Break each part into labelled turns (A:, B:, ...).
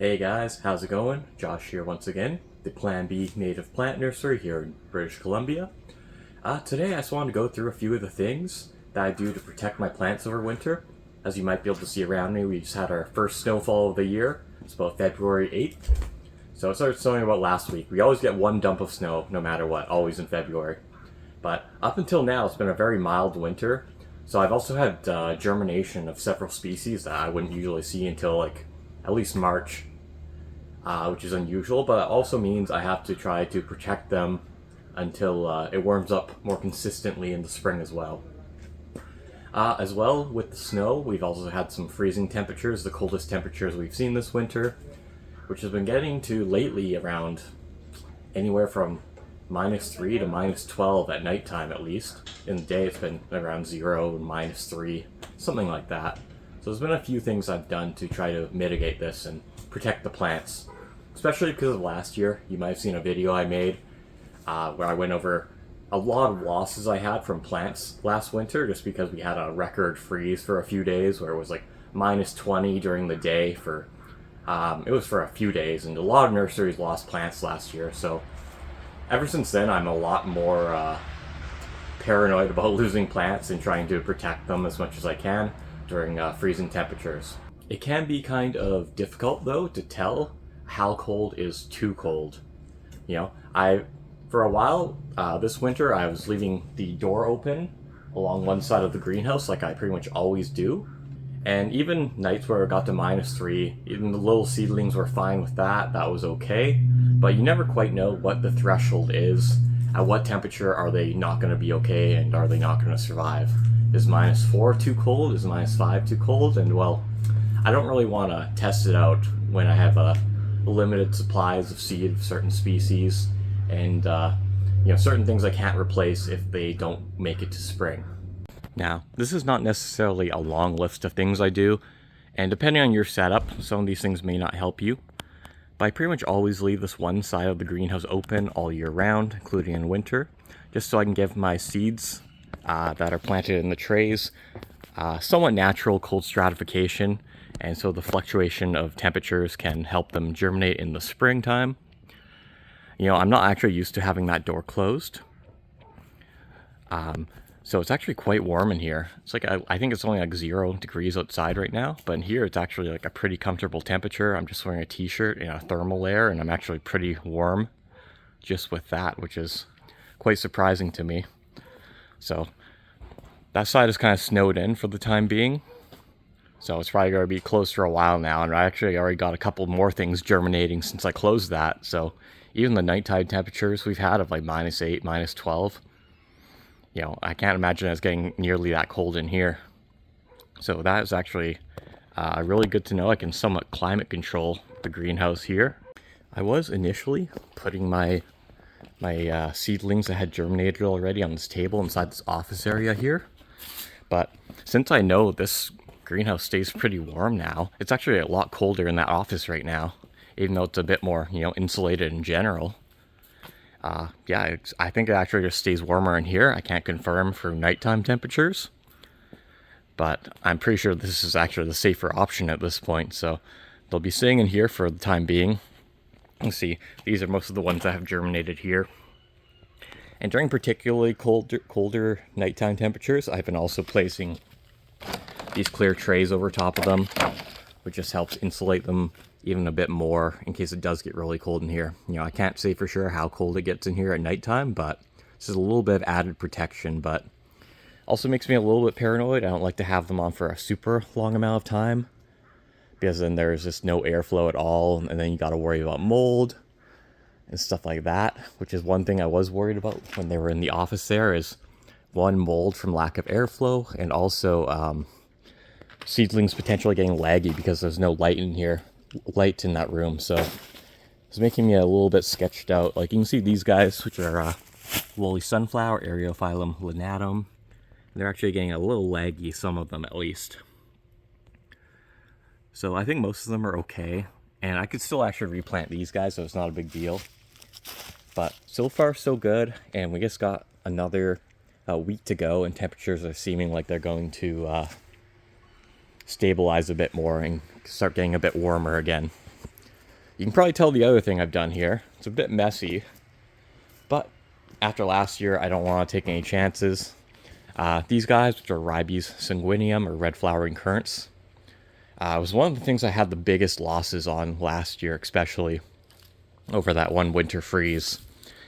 A: Hey guys, how's it going? Josh here once again, the Plan B native plant nursery here in British Columbia. Today I just wanted to go through a few of the things that I do to protect my plants over winter. As you might be able to see around me, we just had our first snowfall of the year. It's about February 8th. So it started snowing about last week. We always get one dump of snow, no matter what, always in February. But up until now, it's been a very mild winter. So I've also had germination of several species that I wouldn't usually see until at least March, which is unusual, but it also means I have to try to protect them until it warms up more consistently in the spring as well. As well, with the snow, we've also had some freezing temperatures, the coldest temperatures we've seen this winter, which has been getting to lately around anywhere from -3 to -12 at nighttime at least. In the day it's been around 0 and -3, something like that. So there's been a few things I've done to try to mitigate this and protect the plants. Especially because of last year. You might have seen a video I made where I went over a lot of losses I had from plants last winter just because we had a record freeze for a few days where it was like -20 during the day for it was for a few days, and a lot of nurseries lost plants last year. So ever since then I'm a lot more paranoid about losing plants and trying to protect them as much as I can during freezing temperatures. It can be kind of difficult though to tell how cold is too cold. For a while this winter I was leaving the door open along one side of the greenhouse like I pretty much always do. And even nights where it got to -3, even the little seedlings were fine with that. That was okay. But you never quite know what the threshold is. At what temperature are they not going to be okay, and are they not going to survive? Is -4 too cold? Is -5 too cold? And well, I don't really want to test it out when I have limited supplies of seed of certain species, and certain things I can't replace if they don't make it to spring. Now, this is not necessarily a long list of things I do, and depending on your setup, some of these things may not help you. But I pretty much always leave this one side of the greenhouse open all year round, including in winter, just so I can give my seeds that are planted in the trays somewhat natural cold stratification, and so the fluctuation of temperatures can help them germinate in the springtime. I'm not actually used to having that door closed. So it's actually quite warm in here. It's like, I think it's only like 0 degrees outside right now, but in here it's actually like a pretty comfortable temperature. I'm just wearing a t-shirt and a thermal layer, and I'm actually pretty warm just with that, which is quite surprising to me. So that side is kind of snowed in for the time being. So it's probably going to be closed for a while now, and I actually already got a couple more things germinating since I closed that. So even the nighttime temperatures we've had of like -8, -12, I can't imagine it's getting nearly that cold in here. So that is actually really good to know. I can somewhat climate control the greenhouse here. I was initially putting my seedlings that had germinated already on this table inside this office area here. But since I know this greenhouse stays pretty warm now, it's actually a lot colder in that office right now, even though it's a bit more, insulated in general. I think it actually just stays warmer in here. I can't confirm for nighttime temperatures, but I'm pretty sure this is actually the safer option at this point. So they'll be staying in here for the time being. Let's see, these are most of the ones that have germinated here. And during particularly colder nighttime temperatures, I've been also placing these clear trays over top of them, which just helps insulate them even a bit more in case it does get really cold in here. I can't say for sure how cold it gets in here at nighttime, but this is a little bit of added protection, but also makes me a little bit paranoid. I don't like to have them on for a super long amount of time, because then there's just no airflow at all, and then you got to worry about mold and stuff like that, which is one thing I was worried about when they were in the office there, is one, mold from lack of airflow, and also seedlings potentially getting laggy because there's no light in that room. So it's making me a little bit sketched out. Like you can see these guys, which are woolly sunflower, Eriophyllum linatum. They're actually getting a little laggy, some of them at least. So I think most of them are okay, and I could still actually replant these guys, so it's not a big deal. But so far so good, and we just got another week to go, and temperatures are seeming like they're going to stabilize a bit more and start getting a bit warmer again. You can probably tell the other thing I've done here. It's a bit messy, but after last year, I don't want to take any chances. These guys, which are Ribes sanguineum or red flowering currants, was one of the things I had the biggest losses on last year, especially over that one winter freeze.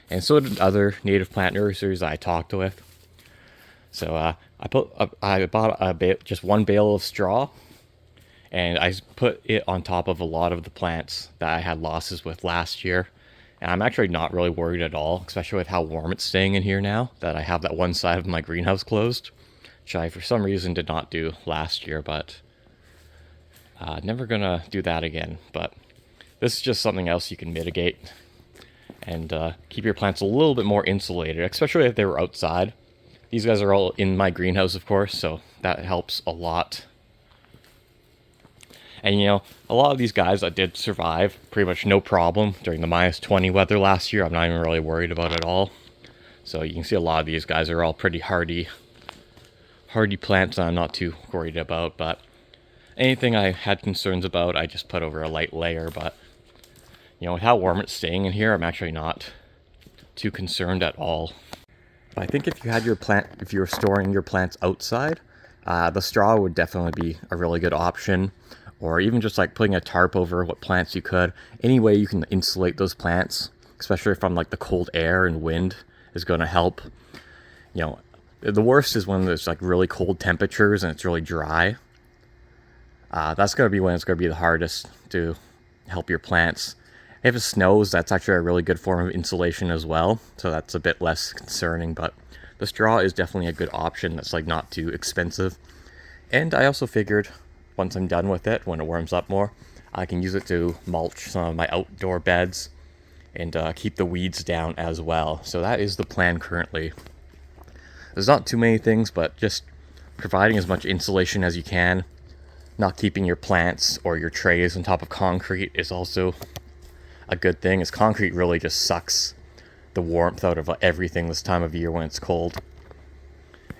A: And so did other native plant nurseries I talked with. So I bought just one bale of straw, and I put it on top of a lot of the plants that I had losses with last year. And I'm actually not really worried at all, especially with how warm it's staying in here now that I have that one side of my greenhouse closed, which I for some reason did not do last year, but never gonna do that again. But this is just something else you can mitigate and keep your plants a little bit more insulated, especially if they were outside. These guys are all in my greenhouse, of course, so that helps a lot. And you know, a lot of these guys that did survive pretty much no problem during the -20 weather last year. I'm not even really worried about it at all. So you can see a lot of these guys are all pretty hardy plants that I'm not too worried about. But anything I had concerns about, I just put over a light layer. But you know, with how warm it's staying in here, I'm actually not too concerned at all. But I think if you were storing your plants outside, the straw would definitely be a really good option. Or even just like putting a tarp over what plants you could. Any way you can insulate those plants, especially from like the cold air and wind, is going to help. You know, the worst is when there's like really cold temperatures and it's really dry. That's going to be when it's going to be the hardest to help your plants. If it snows, that's actually a really good form of insulation as well, so that's a bit less concerning. But the straw is definitely a good option that's like not too expensive. And I also figured, once I'm done with it, when it warms up more, I can use it to mulch some of my outdoor beds and keep the weeds down as well. So that is the plan currently. There's not too many things, but just providing as much insulation as you can. Not keeping your plants or your trays on top of concrete is also a good thing, as concrete really just sucks the warmth out of everything this time of year when it's cold.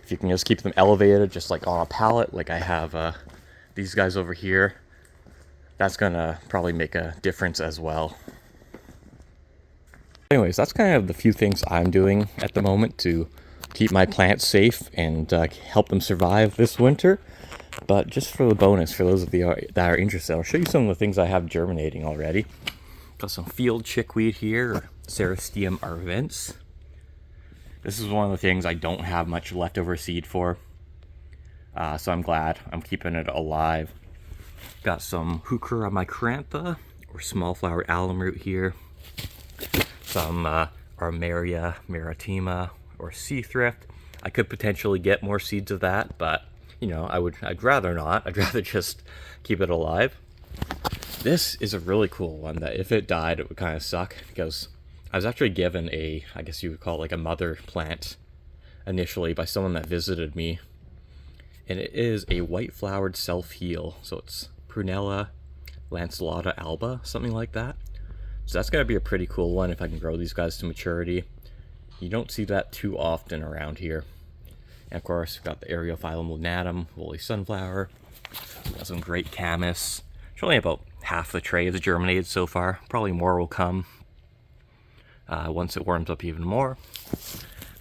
A: If you can just keep them elevated, just like on a pallet, like I have these guys over here, that's gonna probably make a difference as well. Anyways, that's kind of the few things I'm doing at the moment to keep my plants safe and help them survive this winter. But just for the bonus, for those of you that are interested, I'll show you some of the things I have germinating already. Got some field chickweed here, or Cerastium arvense. This is one of the things I don't have much leftover seed for. So I'm glad I'm keeping it alive. Got some Heuchera micrantha, or small flowered alum root here. Some Armeria maritima, or sea thrift. I could potentially get more seeds of that, but you know, I'd rather not. I'd rather just keep it alive. This is a really cool one that if it died, it would kind of suck, because I was actually given I guess you would call it like a mother plant initially by someone that visited me. And it is a white-flowered self-heal. So it's Prunella lanceolata alba, something like that. So that's going to be a pretty cool one if I can grow these guys to maturity. You don't see that too often around here. And of course, we've got the Eriophyllum lunatum, woolly sunflower. We've got some great camas. There's only about half the tray is germinated so far. Probably more will come once it warms up even more.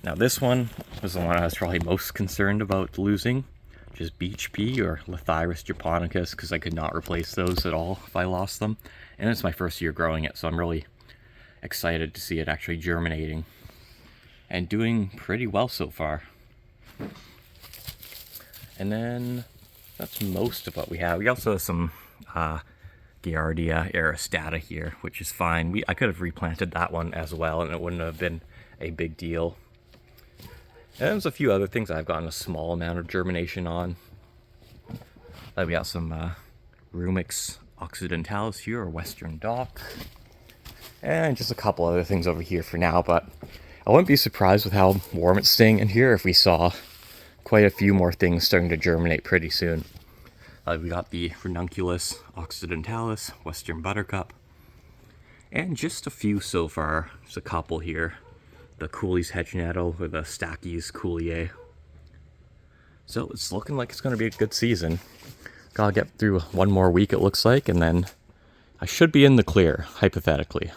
A: Now this one was the one I was probably most concerned about losing, which is beach pea, or Lithyrus japonicus, because I could not replace those at all if I lost them. And it's my first year growing it, so I'm really excited to see it actually germinating and doing pretty well so far. And then that's most of what we have. We also have some Giardia aristata here, which is fine. I could have replanted that one as well, and it wouldn't have been a big deal. And there's a few other things I've gotten a small amount of germination on. We got some Rumix occidentalis here, or Western Dock. And just a couple other things over here for now, but I wouldn't be surprised with how warm it's staying in here if we saw quite a few more things starting to germinate pretty soon. We got the Ranunculus occidentalis, Western Buttercup, and just a few so far. There's a couple here. The Cooley's hedge nettle, or the Stachy's coulier. So it's looking like it's going to be a good season. Gotta get through one more week, it looks like, and then I should be in the clear, hypothetically.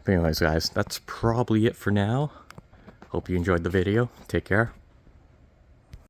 A: But anyways, guys, that's probably it for now. Hope you enjoyed the video. Take care.